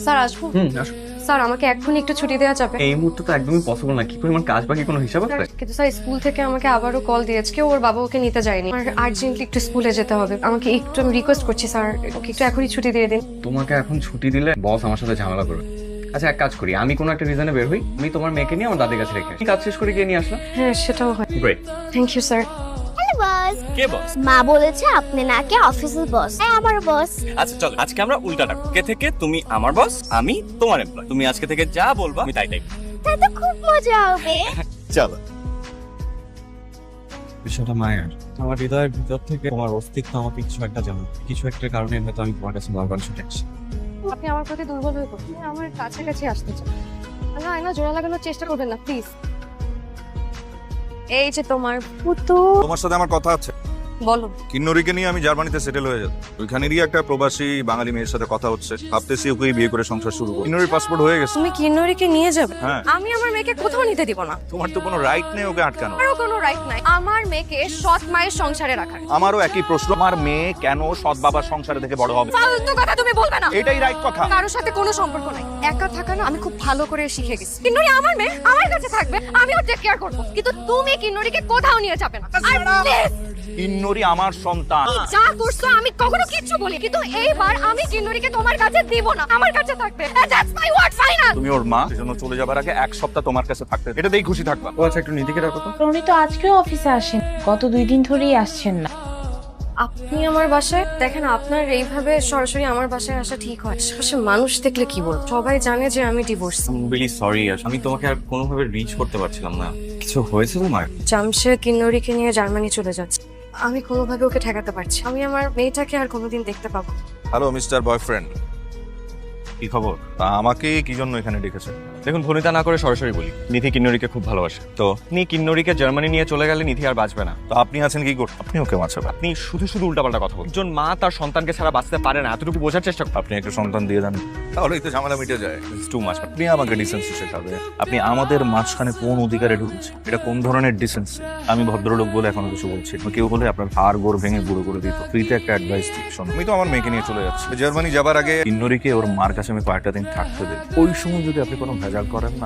Sir আসবো? আসো। Sir আমাকে এক্ষুনি একটু ছুটি দেওয়া যাবে? এই মুহূর্তে তো একদমই পসিবল না। কি পরিমাণ কাজ বাকি কোনো হিসাব আছে? কিন্তু স্যার স্কুল থেকে আমাকে আবারও কল দিয়েছে, কেউ ওর বাবা ওকে নিতে যায়নি। আমার আর্জেন্টলি একটু স্কুলে যেতে হবে, আমাকে একটু, আমি রিকোয়েস্ট করছি স্যার ওকে একটু এখনই ছুটি দিয়ে দিন। তোমাকে এখন ছুটি দিলে বস আমার সাথে ঝামেলা করবে। আচ্ছা এক কাজ করি, আমি কোনো একটা রিজনে বের হই, আমি তোমার মেয়েকে নিয়ে আমার দাদির কাছে রেখে আসি। কাজ শেষ করে গিয়ে নিয়ে আসলাম। হ্যাঁ সেটাও হয়। Great. Thank you sir. Boss, কে বস? মা বলেছে আপনি নাকি অফিসের বস। হ্যাঁ আমার বস। আচ্ছা চল আজকে আমরা উল্টাটা কে থেকে তুমি আমার বস, আমি তোমার এমপ্লয়। তুমি আজকে থেকে যা বলবা আমি তাই করব। তাই তো খুব মজা হবে। চলো। বিষয়টা মায়ের আমার হৃদয়ের ভিতর থেকে তোমার অস্তিত্ব আমাকে কিছু একটা জানো, কিছু একটা কারণে হয়তো আমি তোমার কাছে বারবার ছুটে আসি। আপনি আমার প্রতি দুর্বল হয়ে পড়ছেন, আমার কাছাকাছি আসতে চান না, না জোড়া লাগানোর চেষ্টা করবেন না প্লিজ। এই যে তোমার পুতু। তোমার সাথে আমার কথা আছে। বলো। কিন্নরিকে নিয়ে আমি জার্মানিতে সেটেল হয়ে যাব। ওইখানেরই একটা প্রবাসী বাঙালি মেয়ের সাথে কথা হচ্ছে, ভাবতেছি ওকেই বিয়ে করে সংসার শুরু করব। কিন্নরির পাসপোর্ট হয়ে গেছে। তুমি কিন্নরিকে নিয়ে যাবে? হ্যাঁ। আমি আমার মেয়েকে কোথাও নিতে দিব না। তোমার তো কোনো রাইট নেই ওকে আটকানো। আমারও কোনো রাইট নাই আমার মেয়েকে সৎ মায়ের সংসারে রাখার। আমারও একই প্রশ্ন, আমার মেয়ে কেন সৎ বাবার সংসারে থেকে বড় হবে? ফালতু কথা তুমি বলবে না। এটাই রাইট কথা। কারোর সাথে কোনো সম্পর্ক নাই, একা থাকা না আমি খুব ভালো করে শিখে গেছি। কিন্নরি আমার মেয়ে, আমার কাছে থাকবে, আমি ওর টেক কেয়ার করব, কিন্তু তুমি কিন্নরিকে কোথাও নিয়ে যাবে না। আর please, কিন্নরি আমার সন্তান। যা করছো আমি কখনো কিচ্ছু বলি, কিন্তু এইবার আমি কিন্নরিকে তোমার কাছে দিব না, আমার কাছে থাকবে। That's my word final. তুমি ওর মা, সেজন্য চলে যাবার আগে এক সপ্তাহ তোমার কাছে থাকতে, এটাতেই খুশি থাকবা। ও আচ্ছা একটু নিধিকে রাখো তো। উনি তো আজকেও অফিসে আসেন, গত 2 দিন ধরেই আসছেন না। আপনি আমার বাসায় দেখেন, আপনার এইভাবে সরাসরি আমার বাসায় আসা ঠিক হয়? আশেপাশে মানুষ দেখলে কি বলবো? সবাই জানে যে আমি ডিভোর্স। রিয়েলি সরি, আমি তোমাকে আর কোনোভাবে রিচ করতে পারছিলাম না। কিছু হয়েছে তোমার? জামশেদ কিন্নরিকে নিয়ে জার্মানি চলে যাচ্ছে, আমি কোনোভাবে ওকে ঠেকাতে পারছি। আমি আমার মেয়েটাকে আর কোনোদিন দেখতে পাবো না। হ্যালো মিস্টার বয়ফ্রেন্ড, কি খবর? তা আমাকে কি জন্য এখানে ডেকেছেন? দেখুন ভনিতা না করে সরাসরি বলি, নিধি কিন্নরিকে খুব ভালোবাসে, তো আপনি কিন্নরিকে জার্মানি নিয়ে চলে গেলে নিধি আর বাঁচবে না। তো আপনি আছেন কি করতে? আপনি ওকে বাঁচাবেন। আপনি শুধু শুধু উল্টাপাল্টা কথা বলেন। একজন মা তার সন্তানকে ছাড়া বাঁচতে পারে না, এতটুকু বোঝার চেষ্টা করুন। আপনি একটা সন্তান দিয়ে দেন, তাহলেই তো ঝামেলা মিটে যায়। Too much. আপনি আমাকে ডিসেন্সি শেখাবে? আপনি আমাদের মাঝখানে কোন অধিকারে ঢুকছেন? এটা কোন ধরনের ডিসেন্সি? আমি ভদ্রলোক বলে এখনো কিছু বলছি না। কেউ বলে আপনার হাড় গোড় ভেঙে গুঁড়ো করে দিত। ফ্রিতে একটা অ্যাডভাইস দিই, শোনো। আমি তো আমার মেয়েকে নিয়ে চলে যাচ্ছি জার্মানি। যাবার আগে কিন্নরিকে ওর মার কাছে আমি কয়েকটা দিন থাকতে দেব। ওই সময় যদি আপনি কোনো ভেজাল করেন না,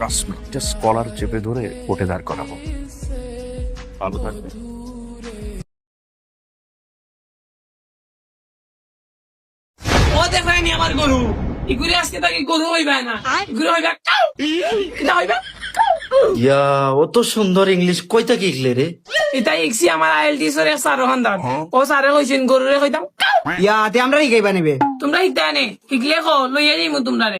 জাস্ট কলার চেপে ধরে কোর্টে দাঁড় করাবো। ভালো থাকবে। ও দেখায়নি আমার গরু ইগুরে আজকে তাকে গরু হইবে না, ইগুরে হইবে কাউ, এটা হইবে ইয়া ও তো সুন্দর ইংলিশ কইতা কি ইকলে রে। এটা ইকসি আমার আইএলটি সরে সার হান্দার ও সারে কইছেন গরুরে কইতাম কাউ। ইয়া তে আমরা ইগাইবা নিবে। তোমরা ইতানে ইগলে কো লইয়া যাইমু তোমরা রে।